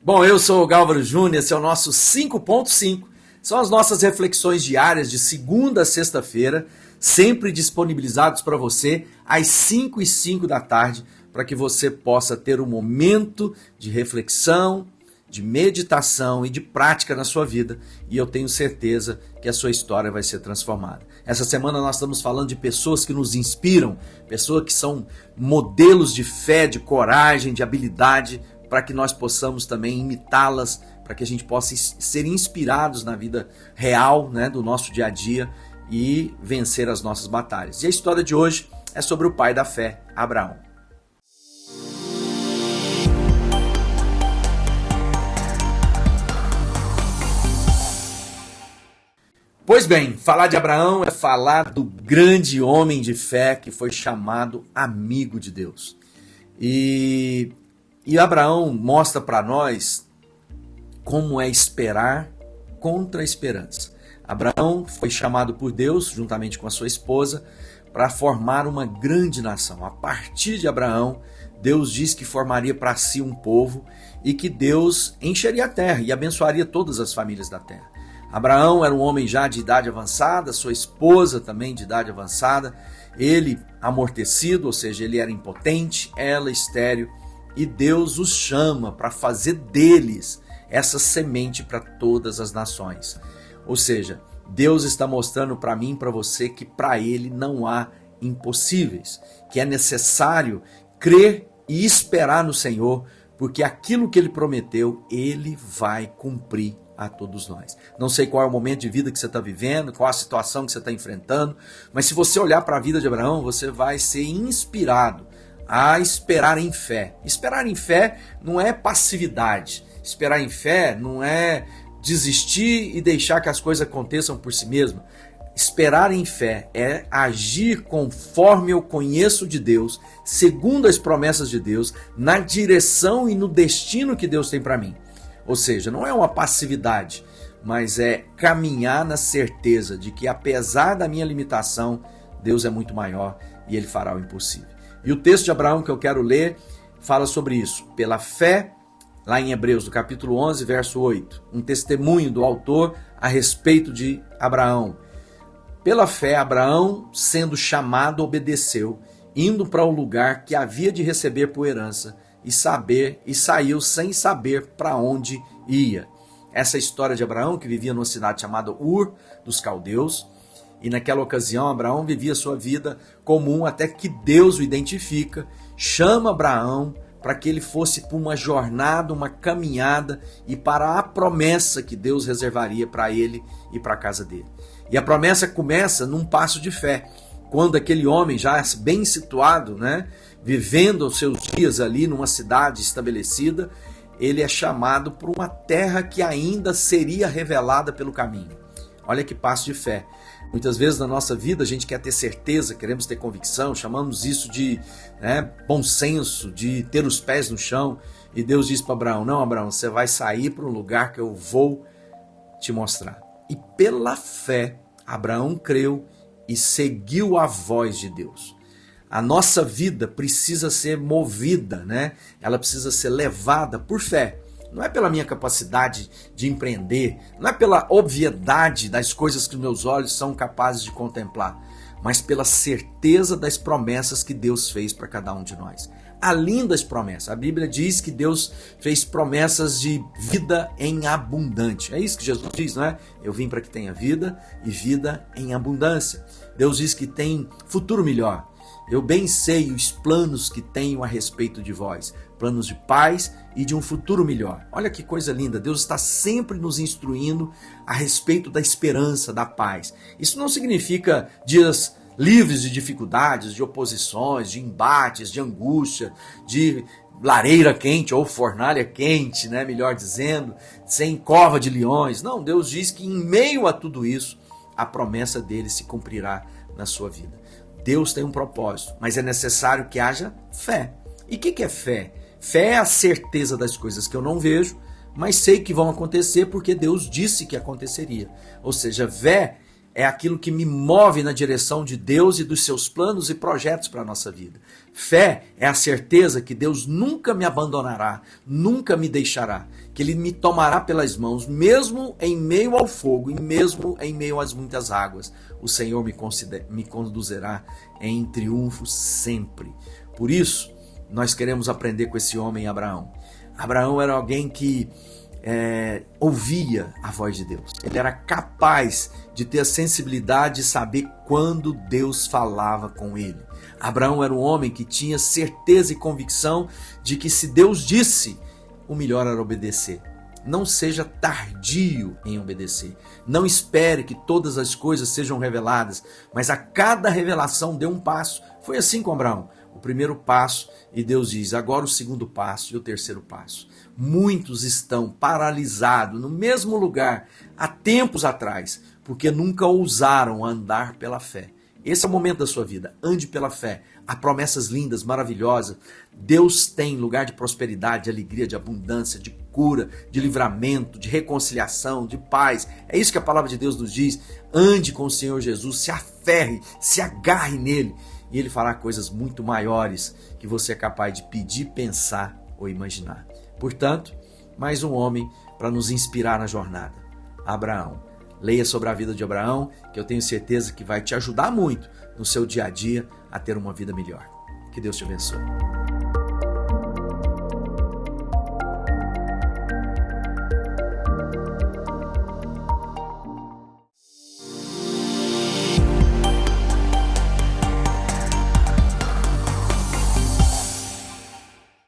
Bom, eu sou o Gálvaro Júnior, esse é o nosso 5.5. São as nossas reflexões diárias de segunda a sexta-feira, sempre disponibilizados para você às 5h05 da tarde, para que você possa ter um momento de reflexão, de meditação e de prática na sua vida. E eu tenho certeza que a sua história vai ser transformada. Essa semana nós estamos falando de pessoas que nos inspiram, pessoas que são modelos de fé, de coragem, de habilidade, para que nós possamos também imitá-las, para que a gente possa ser inspirados na vida real, né, do nosso dia a dia e vencer as nossas batalhas. E a história de hoje é sobre o pai da fé, Abraão. Pois bem, falar de Abraão é falar do grande homem de fé que foi chamado amigo de Deus. E Abraão mostra para nós como é esperar contra a esperança. Abraão foi chamado por Deus, juntamente com a sua esposa, para formar uma grande nação. A partir de Abraão, Deus diz que formaria para si um povo e que Deus encheria a terra e abençoaria todas as famílias da terra. Abraão era um homem já de idade avançada, sua esposa também de idade avançada, ele amortecido, ou seja, ele era impotente, ela estéril, e Deus os chama para fazer deles essa semente para todas as nações. Ou seja, Deus está mostrando para mim e para você que para Ele não há impossíveis, que é necessário crer e esperar no Senhor, porque aquilo que Ele prometeu, Ele vai cumprir a todos nós. Não sei qual é o momento de vida que você está vivendo, qual a situação que você está enfrentando, mas se você olhar para a vida de Abraão, você vai ser inspirado a esperar em fé. Esperar em fé não é passividade. Esperar em fé não é desistir e deixar que as coisas aconteçam por si mesmo. Esperar em fé é agir conforme eu conheço de Deus, segundo as promessas de Deus, na direção e no destino que Deus tem para mim. Ou seja, não é uma passividade, mas é caminhar na certeza de que apesar da minha limitação, Deus é muito maior e Ele fará o impossível. E o texto de Abraão que eu quero ler fala sobre isso. Pela fé, lá em Hebreus, no capítulo 11, verso 8, um testemunho do autor a respeito de Abraão. Pela fé, Abraão, sendo chamado, obedeceu, indo para o lugar que havia de receber por herança, e saiu sem saber para onde ia. Essa história de Abraão, que vivia numa cidade chamada Ur dos Caldeus, e naquela ocasião Abraão vivia sua vida comum até que Deus o identifica, chama Abraão para que ele fosse para uma jornada, uma caminhada e para a promessa que Deus reservaria para ele e para a casa dele. E a promessa começa num passo de fé, quando aquele homem já bem situado, vivendo os seus dias ali numa cidade estabelecida, ele é chamado para uma terra que ainda seria revelada pelo caminho. Olha que passo de fé. Muitas vezes na nossa vida a gente quer ter certeza, queremos ter convicção, chamamos isso de bom senso, de ter os pés no chão. E Deus diz para Abraão, não Abraão, você vai sair para um lugar que eu vou te mostrar. E pela fé, Abraão creu e seguiu a voz de Deus. A nossa vida precisa ser movida, Ela precisa ser levada por fé. Não é pela minha capacidade de empreender, não é pela obviedade das coisas que meus olhos são capazes de contemplar, mas pela certeza das promessas que Deus fez para cada um de nós. Há lindas promessas. A Bíblia diz que Deus fez promessas de vida em abundante. É isso que Jesus diz, não é? Eu vim para que tenha vida e vida em abundância. Deus diz que tem futuro melhor. Eu bem sei os planos que tenho a respeito de vós, planos de paz e de um futuro melhor. Olha que coisa linda, Deus está sempre nos instruindo a respeito da esperança, da paz. Isso não significa dias livres de dificuldades, de oposições, de embates, de angústia, de lareira quente ou fornalha quente, melhor dizendo, sem cova de leões. Não, Deus diz que em meio a tudo isso, a promessa dele se cumprirá na sua vida. Deus tem um propósito, mas é necessário que haja fé. E o que é fé? Fé é a certeza das coisas que eu não vejo, mas sei que vão acontecer porque Deus disse que aconteceria. Ou seja, fé é aquilo que me move na direção de Deus e dos seus planos e projetos para a nossa vida. Fé é a certeza que Deus nunca me abandonará, nunca me deixará, que Ele me tomará pelas mãos, mesmo em meio ao fogo e mesmo em meio às muitas águas. O Senhor me conduzirá em triunfo sempre. Por isso, nós queremos aprender com esse homem Abraão. Abraão era alguém que ouvia a voz de Deus. Ele era capaz de ter a sensibilidade de saber quando Deus falava com ele. Abraão era um homem que tinha certeza e convicção de que se Deus disse, o melhor era obedecer. Não seja tardio em obedecer. Não espere que todas as coisas sejam reveladas, mas a cada revelação dê um passo. Foi assim com Abraão. O primeiro passo, e Deus diz, agora o segundo passo e o terceiro passo. Muitos estão paralisados no mesmo lugar há tempos atrás, porque nunca ousaram andar pela fé. Esse é o momento da sua vida, ande pela fé. Há promessas lindas, maravilhosas. Deus tem lugar de prosperidade, de alegria, de abundância, de cura, de livramento, de reconciliação, de paz. É isso que a palavra de Deus nos diz. Ande com o Senhor Jesus, se aferre, se agarre nele. E Ele fará coisas muito maiores que você é capaz de pedir, pensar ou imaginar. Portanto, mais um homem para nos inspirar na jornada. Abraão. Leia sobre a vida de Abraão, que eu tenho certeza que vai te ajudar muito no seu dia a dia a ter uma vida melhor. Que Deus te abençoe.